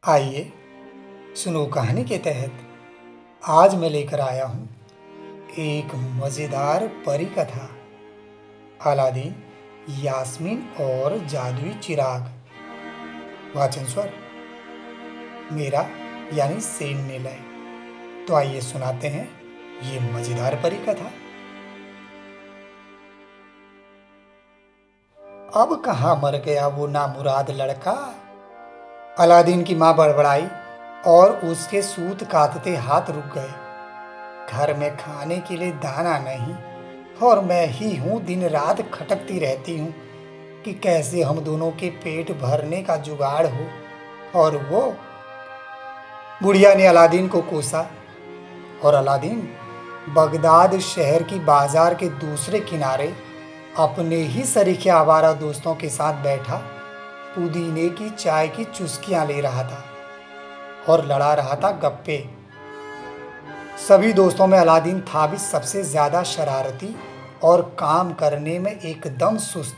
आइए सुनो कहानी के तहत आज मैं लेकर आया हूँ एक मज़ेदार परी कथा। अलादीन, यास्मीन और जादुई चिराग। वाचन स्वर मेरा यानी सेन निलय। तो आइए सुनाते हैं ये मज़ेदार परी कथा। अब कहाँ मर गया वो नामुराद लड़का। अलादीन की माँ बड़बड़ाई और उसके सूत काटते हाथ रुक गए। घर में खाने के लिए दाना नहीं और मैं ही हूँ दिन रात खटकती रहती हूँ कि कैसे हम दोनों के पेट भरने का जुगाड़ हो। और वो बुढ़िया ने अलादीन को कोसा और अलादीन बगदाद शहर की बाजार के दूसरे किनारे अपने ही सरीखे आवारा दोस्तों के साथ बैठा पुदीने की चाय की चुस्कियां ले रहा था और लड़ा रहा था गप्पे। सभी दोस्तों में अलादीन था भी सबसे ज्यादा शरारती और काम करने में एकदम सुस्त।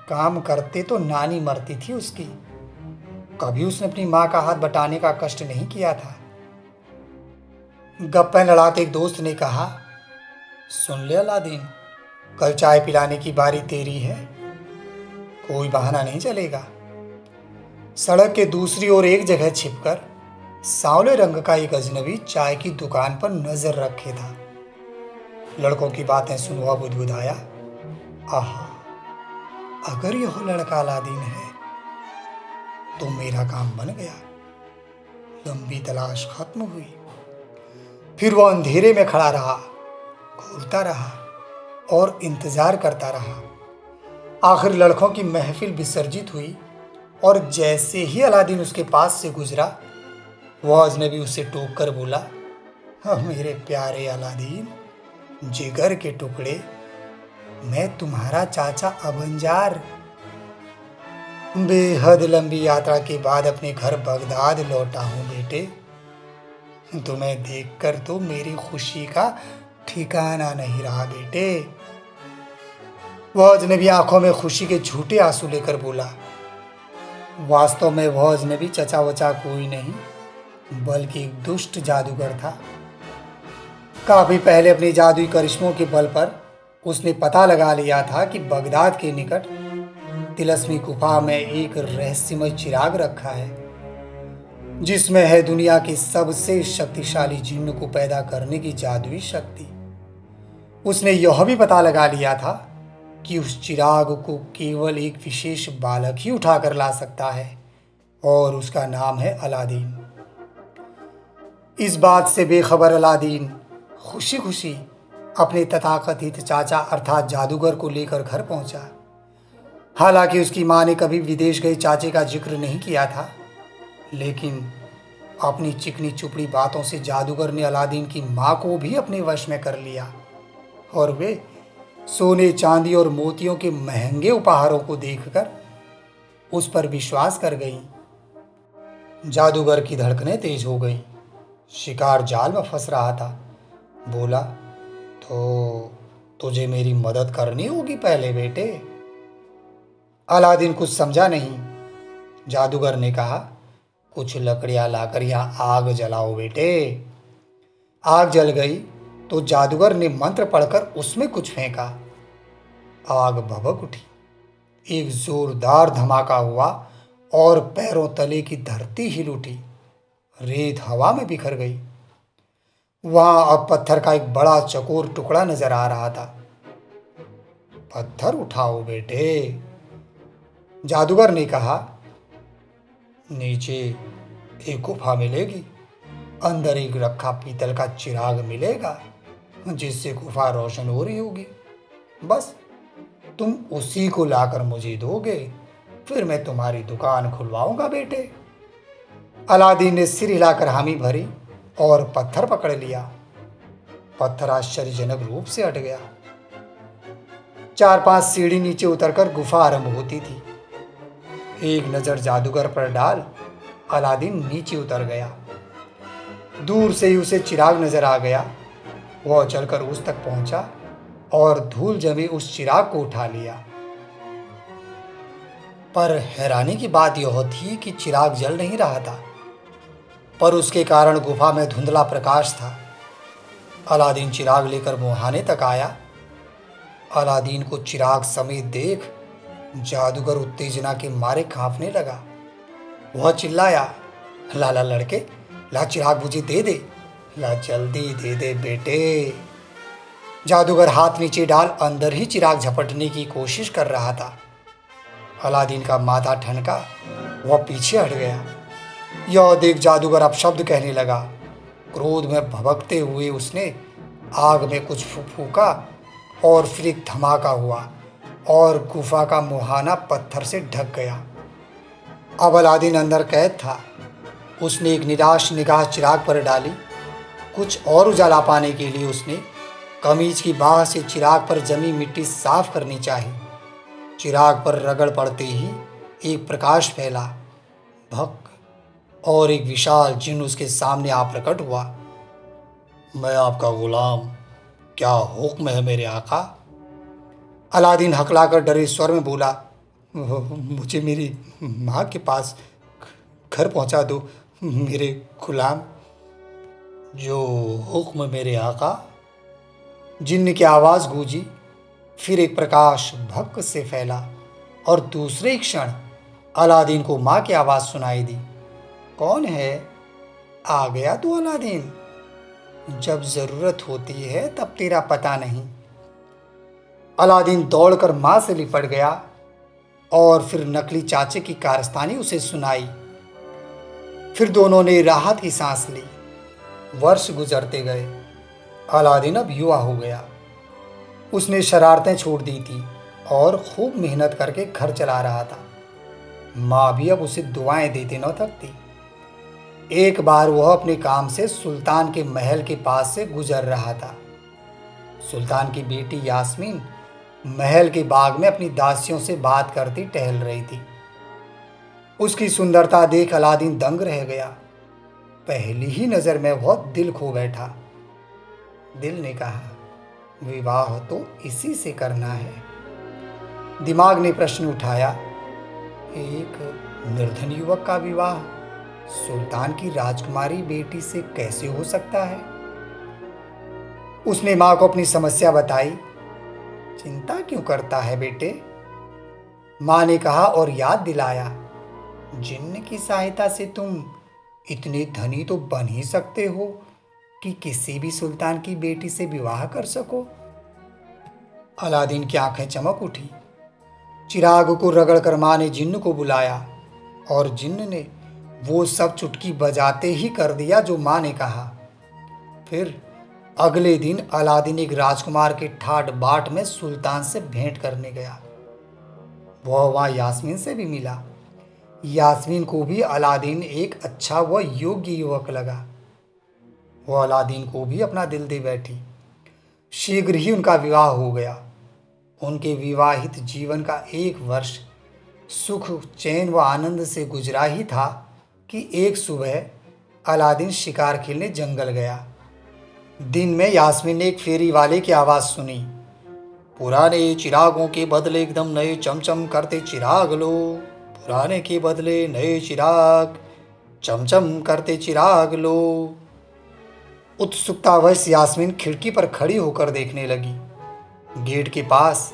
काम करते तो नानी मरती थी उसकी। कभी उसने अपनी माँ का हाथ बटाने का कष्ट नहीं किया था। गप्पे लड़ाते एक दोस्त ने कहा, सुन ले अलादीन, कल चाय पिलाने की बारी तेरी है, कोई बहाना नहीं चलेगा। सड़क के दूसरी ओर एक जगह छिपकर सांवले रंग का एक अजनबी चाय की दुकान पर नजर रखे था। लड़कों की बातें सुन वह बुदबुदाया, आहा, अगर यह लड़का अलादीन है तो मेरा काम बन गया। लंबी तलाश खत्म हुई। फिर वह अंधेरे में खड़ा रहा, घूरता रहा और इंतजार करता रहा। आखिर लड़कों की महफिल विसर्जित हुई और जैसे ही अलादीन उसके पास से गुजरा, वह अजनबी उसे टोक कर बोला, मेरे प्यारे अलादीन, जिगर के टुकड़े, मैं तुम्हारा चाचा अबंजार। बेहद लंबी यात्रा के बाद अपने घर बगदाद लौटा हूँ बेटे। तुम्हें देखकर तो मेरी खुशी का ठिकाना नहीं रहा बेटे। वह अजनबी आंखों में खुशी के झूठे आंसू लेकर बोला, वास्तव में वह अजनबी चचा वचा कोई नहीं बल्कि एक दुष्ट जादूगर था। काफी पहले अपने जादुई करिश्मों के बल पर उसने पता लगा लिया था कि बगदाद के निकट तिलस्मी गुफा में एक रहस्यमय चिराग रखा है जिसमें है दुनिया की सबसे शक्तिशाली जिन्न को पैदा करने की जादुई शक्ति। उसने यह भी पता लगा लिया था कि उस चिराग को केवल एक विशेष बालक ही उठाकर ला सकता है और उसका नाम है अलादीन। इस बात से बेखबर अलादीन खुशी खुशी अपने तथाकथित चाचा अर्थात जादूगर को लेकर घर पहुंचा। हालांकि उसकी मां ने कभी विदेश गए चाचे का जिक्र नहीं किया था, लेकिन अपनी चिकनी चुपड़ी बातों से जादूगर ने अलादीन की मां को भी अपने वश में कर लिया और वे सोने चांदी और मोतियों के महंगे उपहारों को देखकर उस पर विश्वास कर गईं। जादूगर की धड़कनें तेज हो गईं। शिकार जाल में फंस रहा था। बोला, तो तुझे मेरी मदद करनी होगी पहले बेटे। अलादीन कुछ समझा नहीं। जादूगर ने कहा, कुछ लकड़ियां लाकर यहां आग जलाओ बेटे। आग जल गई तो जादूगर ने मंत्र पढ़कर उसमें कुछ फेंका। आग भभक उठी। एक जोरदार धमाका हुआ और पैरों तले की धरती हिल उठी। रेत हवा में बिखर गई। वहां अब पत्थर का एक बड़ा चकोर टुकड़ा नजर आ रहा था। पत्थर उठाओ बेटे, जादूगर ने कहा। नीचे एक गुफा मिलेगी, अंदर एक रखा पीतल का चिराग मिलेगा जिससे गुफा रोशन हो रही होगी। बस तुम उसी को लाकर मुझे दोगे, फिर मैं तुम्हारी दुकान खुलवाऊंगा बेटे। अलादीन ने सिर हिलाकर हामी भरी और पत्थर पकड़ लिया। पत्थर आश्चर्यजनक रूप से हट गया। 4-5 सीढ़ी नीचे उतरकर गुफा आरंभ होती थी। एक नजर जादूगर पर डाल अलादीन नीचे उतर गया। दूर से ही उसे चिराग नजर आ गया। वह चलकर उस तक पहुंचा और धूल जमे उस चिराग को उठा लिया। पर हैरानी की बात यह थी कि चिराग जल नहीं रहा था। पर उसके कारण गुफा में धुंधला प्रकाश था। अलादीन चिराग लेकर मुहाने तक आया। अलादीन को चिराग समेत देख जादूगर उत्तेजना के मारे कांपने लगा। वह चिल्लाया, लाला लड़के, ला चिराग मुझे दे दे, ला जल्दी दे दे बेटे। जादूगर हाथ नीचे डाल अंदर ही चिराग झपटने की कोशिश कर रहा था। अलादीन का माथा ठनका, वह पीछे हट गया। यह देख जादूगर अपशब्द कहने लगा। क्रोध में भभकते हुए उसने आग में कुछ फूंका और फिर एक धमाका हुआ और गुफा का मुहाना पत्थर से ढक गया। अब अलादीन अंदर कैद था। उसने एक निराश निगाह चिराग पर डाली। कुछ और उजाला पाने के लिए उसने कमीज की बाह से चिराग पर जमी मिट्टी साफ करनी चाही। चिराग पर रगड़ पड़ते ही एक प्रकाश फैला, भक, और एक विशाल जिन्न उसके सामने आ प्रकट हुआ। मैं आपका गुलाम, क्या हुक्म है मेरे आका? अलादीन हकलाकर डरे स्वर में बोला, मुझे मेरी माँ के पास घर पहुंचा दो मेरे गुलाम। जो हुक्म मेरे आका। जिन्न की आवाज़ गूंजी। फिर एक प्रकाश भक्क से फैला और दूसरे क्षण अलादीन को माँ की आवाज़ सुनाई दी। कौन है? आ गया तू अलादीन? जब ज़रूरत होती है तब तेरा पता नहीं। अलादीन दौड़कर माँ से लिपट गया और फिर नकली चाचे की कारस्तानी उसे सुनाई। फिर दोनों ने राहत की सांस ली। वर्ष गुजरते गए। अलादीन अब युवा हो गया। उसने शरारतें छोड़ दी थी और खूब मेहनत करके घर चला रहा था। माँ भी अब उसे दुआएं देते न थकती। एक बार वह अपने काम से सुल्तान के महल के पास से गुजर रहा था। सुल्तान की बेटी यास्मीन महल के बाग में अपनी दासियों से बात करती टहल रही थी। उसकी सुंदरता देख अलादीन दंग रह गया। पहली ही नज़र में वह दिल खो बैठा। दिल ने कहा, विवाह तो इसी से करना है। दिमाग ने प्रश्न उठाया, एक निर्धन युवक का विवाह सुल्तान की राजकुमारी बेटी से कैसे हो सकता है? उसने माँ को अपनी समस्या बताई। चिंता क्यों करता है बेटे? माँ ने कहा और याद दिलाया, जिन्न की सहायता से तुम इतने धनी तो बन ही सकते हो कि किसी भी सुल्तान की बेटी से विवाह कर सको। अलादीन की आंखें चमक उठी। चिराग को रगड़कर माँ ने जिन्न को बुलाया और जिन्न ने वो सब चुटकी बजाते ही कर दिया जो माँ ने कहा। फिर अगले दिन अलादीन एक राजकुमार के ठाट बाट में सुल्तान से भेंट करने गया। वह वहाँ यास्मीन से भी मिला। यास्मीन को भी अलादीन एक अच्छा व योग्य युवक लगा। वह अलादीन को भी अपना दिल दे बैठी। शीघ्र ही उनका विवाह हो गया। उनके विवाहित जीवन का एक वर्ष सुख, चैन व आनंद से गुजरा ही था कि एक सुबह अलादीन शिकार खेलने जंगल गया। दिन में यास्मीन ने एक फेरी वाले की आवाज़ सुनी, पुराने चिरागों के बदले एकदम नए चमचम करते चिराग लो, पुराने के बदले नए चिराग, चमचम करते चिराग लो। उत्सुकतावश यास्मीन खिड़की पर खड़ी होकर देखने लगी। गेट के पास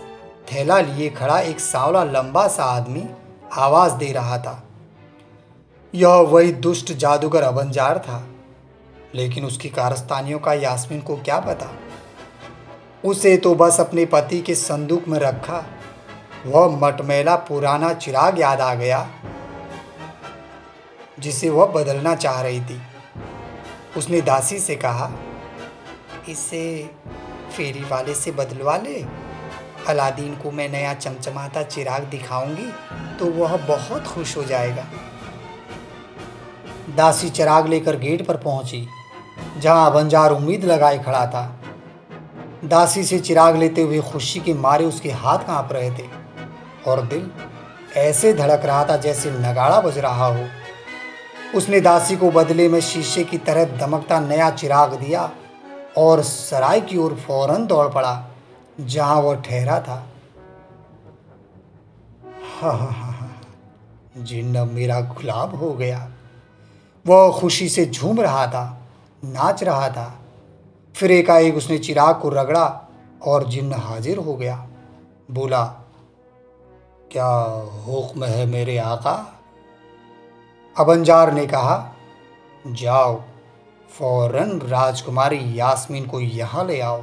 थैला लिए खड़ा एक सांवला लंबा सा आदमी आवाज दे रहा था। यह वही दुष्ट जादूगर अबंजार था, लेकिन उसकी कारस्तानियों का यास्मीन को क्या पता। उसे तो बस अपने पति के संदूक में रखा वह मटमैला पुराना चिराग याद आ गया जिसे वह बदलना चाह रही थी। उसने दासी से कहा, इसे फेरी वाले से बदलवा ले। अलादीन को मैं नया चमचमाता चिराग दिखाऊंगी तो वह बहुत खुश हो जाएगा। दासी चिराग लेकर गेट पर पहुंची, जहां बंजार उम्मीद लगाए खड़ा था। दासी से चिराग लेते हुए खुशी के मारे उसके हाथ कांप रहे थे और दिल ऐसे धड़क रहा था जैसे नगाड़ा बज रहा हो। उसने दासी को बदले में शीशे की तरह दमकता नया चिराग दिया और सराय की ओर फौरन दौड़ पड़ा जहां वह ठहरा था। हा हा हा, जिन्न अब मेरा गुलाम हो गया। वह खुशी से झूम रहा था, नाच रहा था। फिर एकाएक उसने चिराग को रगड़ा और जिन्न हाजिर हो गया। बोला, क्या हुक्म है मेरे आका? अबंजार ने कहा, जाओ फौरन राजकुमारी यास्मीन को यहाँ ले आओ,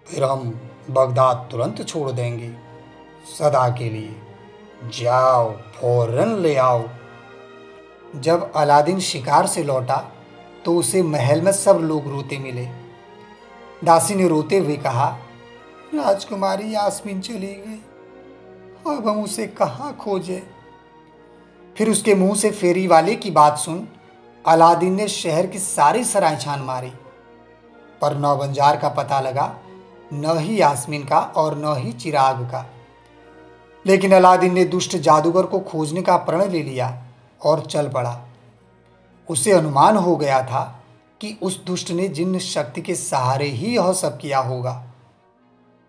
फिर हम बगदाद तुरंत छोड़ देंगे, सदा के लिए। जाओ फौरन ले आओ। जब अलादीन शिकार से लौटा तो उसे महल में सब लोग रोते मिले। दासी ने रोते हुए कहा, राजकुमारी यास्मीन चली गई, अब हम उसे कहाँ खोजें? फिर उसके मुंह से फेरी वाले की बात सुन अलादीन ने शहर की सारी सराय छान मारी, पर न बंजार का पता लगा, न ही यास्मीन का और न ही चिराग का। लेकिन अलादीन ने दुष्ट जादूगर को खोजने का प्रण ले लिया और चल पड़ा। उसे अनुमान हो गया था कि उस दुष्ट ने जिन्न शक्ति के सहारे ही यह सब किया होगा।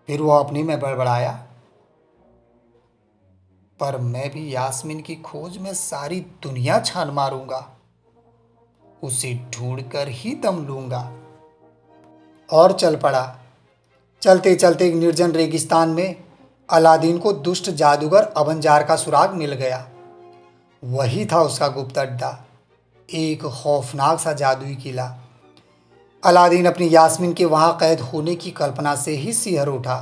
फिर वह अपने में बड़बड़ाया, पर मैं भी यास्मीन की खोज में सारी दुनिया छान मारूंगा, उसे ढूंढकर ही दम लूंगा। और चल पड़ा। चलते चलते एक निर्जन रेगिस्तान में अलादीन को दुष्ट जादूगर अबंजार का सुराग मिल गया। वही था उसका गुप्त अड्डा, एक खौफनाक सा जादुई किला। अलादीन अपनी यास्मीन के वहां कैद होने की कल्पना से ही सिहर उठा।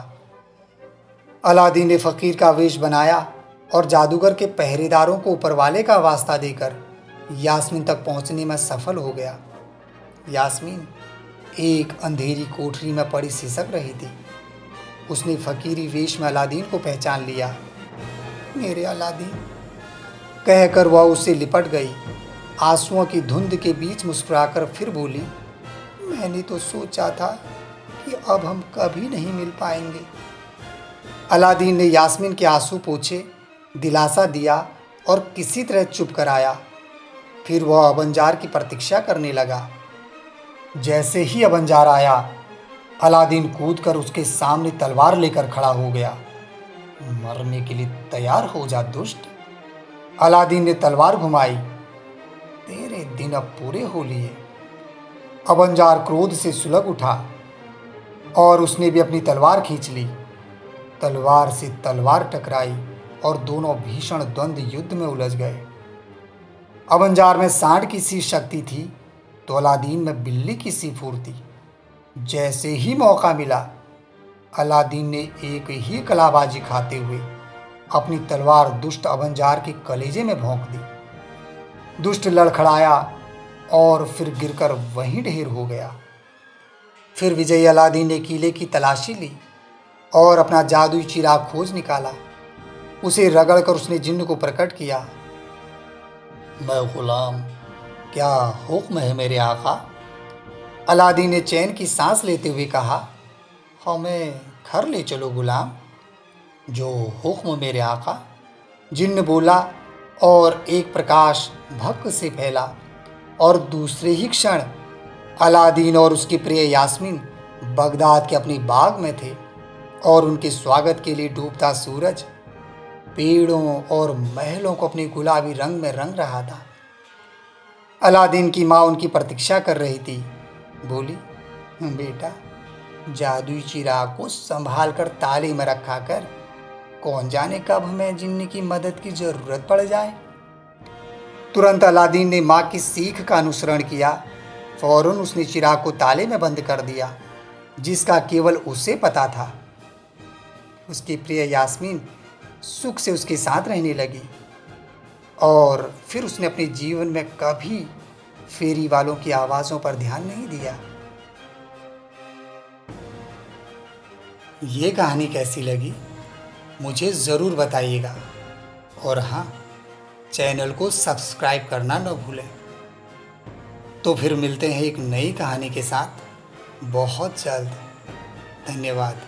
अलादीन ने फकीर का वेश बनाया और जादूगर के पहरेदारों को ऊपरवाले का वास्ता देकर यास्मीन तक पहुंचने में सफल हो गया। यास्मीन एक अंधेरी कोठरी में पड़ी सिसक रही थी। उसने फकीरी वेश में अलादीन को पहचान लिया। मेरे अलादीन कहकर वह उससे लिपट गई। आंसुओं की धुंध के बीच मुस्कुराकर फिर बोली, मैंने तो सोचा था कि अब हम कभी नहीं मिल पाएंगे। अलादीन ने यास्मीन के आंसू पोंछे, दिलासा दिया और किसी तरह चुप कराया। फिर वह अबंजार की प्रतीक्षा करने लगा। जैसे ही अबंजार आया, अलादीन कूदकर उसके सामने तलवार लेकर खड़ा हो गया। मरने के लिए तैयार हो जा दुष्ट। अलादीन ने तलवार घुमाई। तेरे दिन अब पूरे हो लिए। अबंजार क्रोध से सुलग उठा और उसने भी अपनी तलवार खींच ली। तलवार से तलवार टकराई और दोनों भीषण द्वंद्व युद्ध में उलझ गए। अबंजार में सांड की सी शक्ति थी तो अलादीन में बिल्ली की सी फुर्ती। जैसे ही मौका मिला, अलादीन ने एक ही कलाबाजी खाते हुए अपनी तलवार दुष्ट अबंजार के कलेजे में भोंक दी। दुष्ट लड़खड़ाया और फिर गिरकर वहीं ढेर हो गया। फिर विजयी अलादीन ने किले की तलाशी ली और अपना जादुई चिराग खोज निकाला। उसे रगड़कर उसने जिन्न को प्रकट किया। मैं गुलाम, क्या हुक्म है मेरे आका? अलादीन ने चैन की सांस लेते हुए कहा, हमें घर ले चलो गुलाम। जो हुक्म मेरे आका। जिन्न बोला और एक प्रकाश भक्क से फैला और दूसरे ही क्षण अलादीन और उसकी प्रिय यास्मीन बगदाद के अपने बाग में थे और उनके स्वागत के लिए डूबता सूरज पेड़ों और महलों को अपने गुलाबी रंग में रंग रहा था। अलादीन की माँ उनकी प्रतीक्षा कर रही थी। बोली, बेटा, जादुई चिराग को संभाल कर ताले में रखा कर, कौन जाने कब हमें जिन्न की मदद की जरूरत पड़ जाए। तुरंत अलादीन ने माँ की सीख का अनुसरण किया। फौरन उसने चिराग को ताले में बंद कर दिया, जिसका केवल उसे पता था। उसकी प्रिय यास्मीन सुख से उसके साथ रहने लगी और फिर उसने अपने जीवन में कभी फेरी वालों की आवाज़ों पर ध्यान नहीं दिया। ये कहानी कैसी लगी मुझे ज़रूर बताइएगा और हाँ, चैनल को सब्सक्राइब करना न भूलें। तो फिर मिलते हैं एक नई कहानी के साथ बहुत जल्द। धन्यवाद।